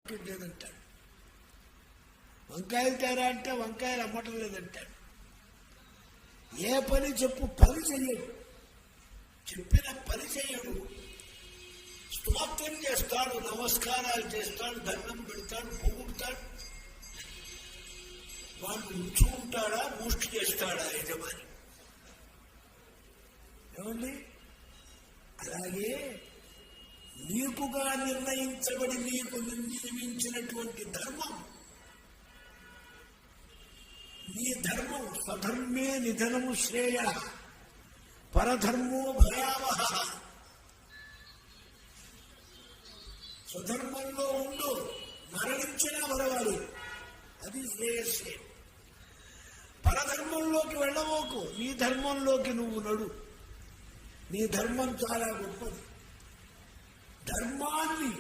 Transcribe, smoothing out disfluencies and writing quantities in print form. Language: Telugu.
మార్కెట్ లేదంటాడు. వంకాయలు తేరా అంటే వంకాయలు అమ్మటం లేదంటాడు. ఏ పని చెప్పు, పని చెయ్యడు, చెప్పిన పని చెయ్యడు. స్తోత్రం చేస్తాడు, నమస్కారాలు చేస్తాడు, దండం పెడతాడు, పొగుడుతాడు. వాడు ఉంచుకుంటాడా, ముష్టి చేస్తాడా యజమాని? ఏమండి? అలాగే నీకుగా నిర్ణయించబడి నీకు నియమించినటువంటి ధర్మం, నీ ధర్మం స్వధర్మే నిధనము శ్రేయ పరధర్మో భయావహ. స్వధర్మంలో ఉండు, మరణించినా పరవాలి, అది శ్రేయస్సే. పరధర్మంలోకి వెళ్ళబోకు, నీ ధర్మంలోకి నువ్వు నడు. నీ ధర్మం చాలా గొప్పది. ధర్మాన్ని